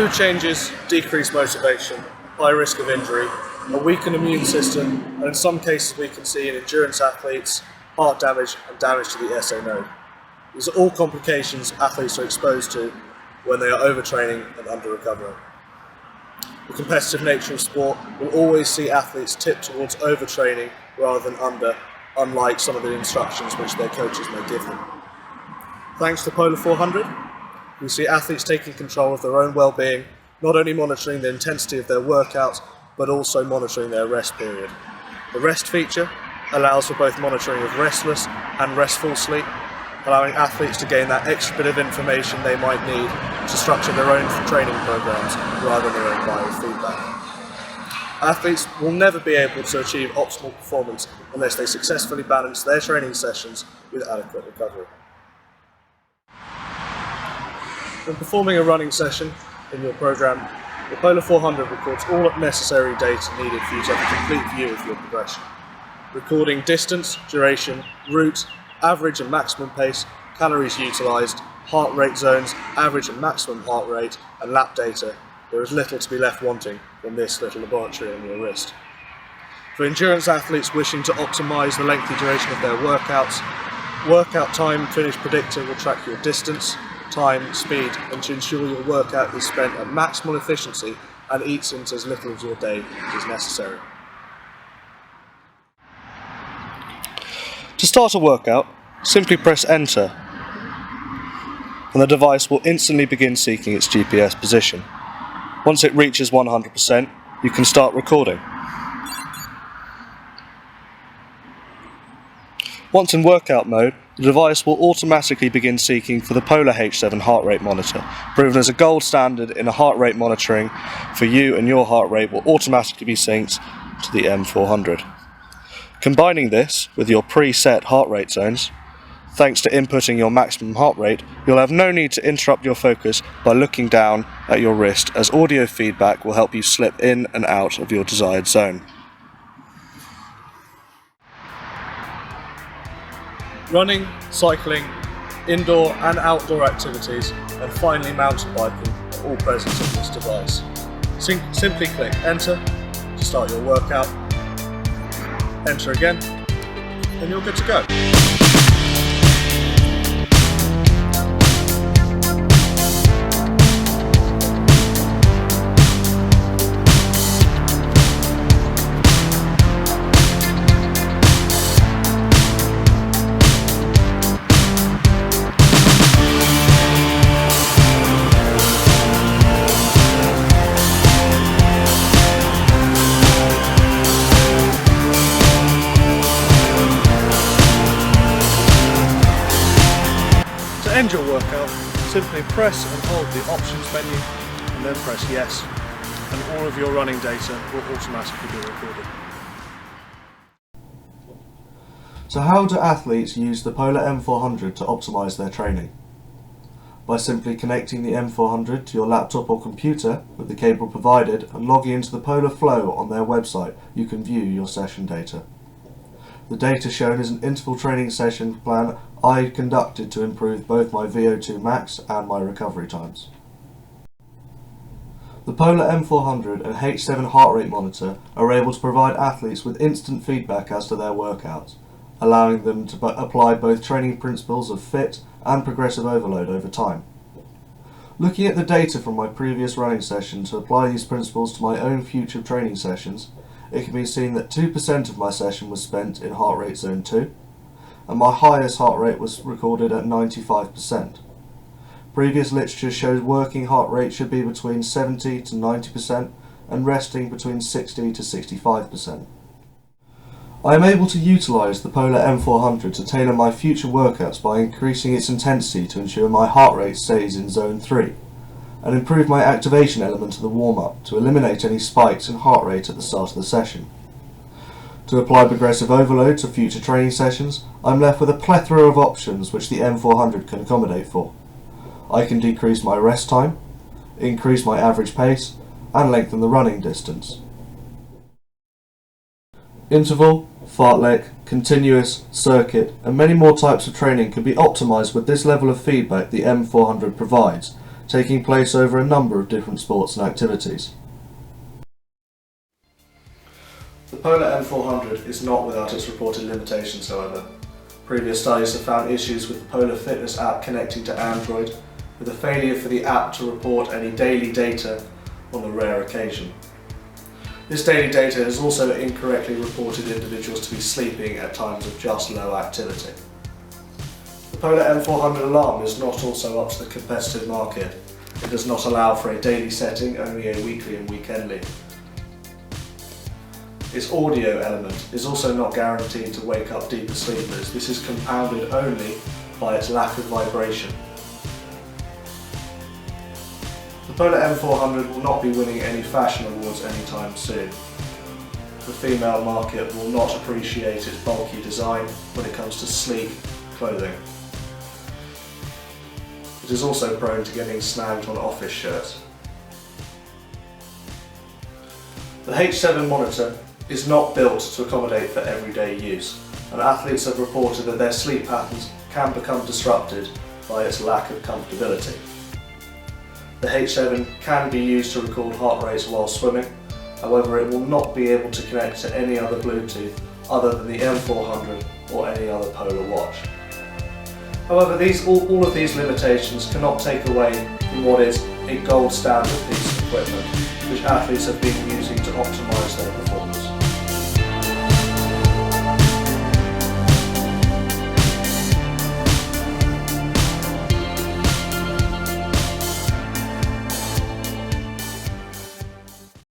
Mood changes decrease motivation, high risk of injury, a weakened immune system, and in some cases we can see in endurance athletes, heart damage and damage to the SA node. These are all complications athletes are exposed to when they are overtraining and under-recovering. The competitive nature of sport will always see athletes tip towards overtraining rather than under, unlike some of the instructions which their coaches may give them. Thanks to PolarM400, we see athletes taking control of their own well-being, not only monitoring the intensity of their workouts, but also monitoring their rest period. The rest feature allows for both monitoring of restless and restful sleep, allowing athletes to gain that extra bit of information they might need to structure their own training programs rather than their own biofeedback. Athletes will never be able to achieve optimal performance unless they successfully balance their training sessions with adequate recovery. When performing a running session in your program, the PolarM400 records all necessary data needed for you to have a complete view of your progression, recording distance, duration, route, average and maximum pace, calories utilised, heart rate zones, average and maximum heart rate, and lap data. There is little to be left wanting from this little laboratory on your wrist. For endurance athletes wishing to optimise the lengthy duration of their workouts, Workout Time Finish Predictor will track your distance, time, speed, and to ensure your workout is spent at maximal efficiency and eats into as little of your day as necessary. To start a workout, simply press enter and the device will instantly begin seeking its GPS position. Once it reaches 100%, you can start recording. Once in workout mode, the device will automatically begin seeking for the Polar H7 heart rate monitor, proven as a gold standard in a heart rate monitoring for you, and your heart rate will automatically be synced to the M400. Combining this with your preset heart rate zones, thanks to inputting your maximum heart rate, you'll have no need to interrupt your focus by looking down at your wrist, as audio feedback will help you slip in and out of your desired zone. Running, cycling, indoor and outdoor activities, and finally mountain biking are all present on this device. Simply click enter to start your workout, enter again, and you're good to go. To end your workout, simply press and hold the options menu and then press yes, and all of your running data will automatically be recorded. So how do athletes use the Polar M400 to optimise their training? By simply connecting the M400 to your laptop or computer with the cable provided and logging into the Polar Flow on their website, you can view your session data. The data shown is an interval training session plan I conducted to improve both my VO2 max and my recovery times. The Polar M400 and H7 heart rate monitor are able to provide athletes with instant feedback as to their workouts, allowing them to apply both training principles of fit and progressive overload over time. Looking at the data from my previous running session to apply these principles to my own future training sessions, it can be seen that 2% of my session was spent in heart rate zone 2, and my highest heart rate was recorded at 95%. Previous literature shows working heart rate should be between 70 to 90% and resting between 60 to 65%. I am able to utilise the Polar M400 to tailor my future workouts by increasing its intensity to ensure my heart rate stays in zone 3, and improve my activation element of the warm-up to eliminate any spikes in heart rate at the start of the session. To apply progressive overload to future training sessions, I'm left with a plethora of options which the M400 can accommodate for. I can decrease my rest time, increase my average pace, and lengthen the running distance. Interval, fartlek, continuous, circuit, and many more types of training can be optimised with this level of feedback the M400 provides taking place over a number of different sports and activities. The PolarM400 is not without its reported limitations, however. Previous studies have found issues with the Polar Fitness app connecting to Android, with a failure for the app to report any daily data on the rare occasion. This daily data has also incorrectly reported individuals to be sleeping at times of just low activity. The PolarM400 alarm is not also up to the competitive market. It does not allow for a daily setting, only a weekly and weekendly. Its audio element is also not guaranteed to wake up deeper sleepers. This is compounded only by its lack of vibration. The PolarM400 will not be winning any fashion awards anytime soon. The female market will not appreciate its bulky design when it comes to sleek clothing. It is also prone to getting snagged on office shirts. The H7 monitor is not built to accommodate for everyday use, and athletes have reported that their sleep patterns can become disrupted by its lack of comfortability. The H7 can be used to record heart rates while swimming, however it will not be able to connect to any other Bluetooth other than the M400 or any other Polar watch. However, all of these limitations cannot take away from what is a gold standard piece of equipment which athletes have been using to optimise their performance.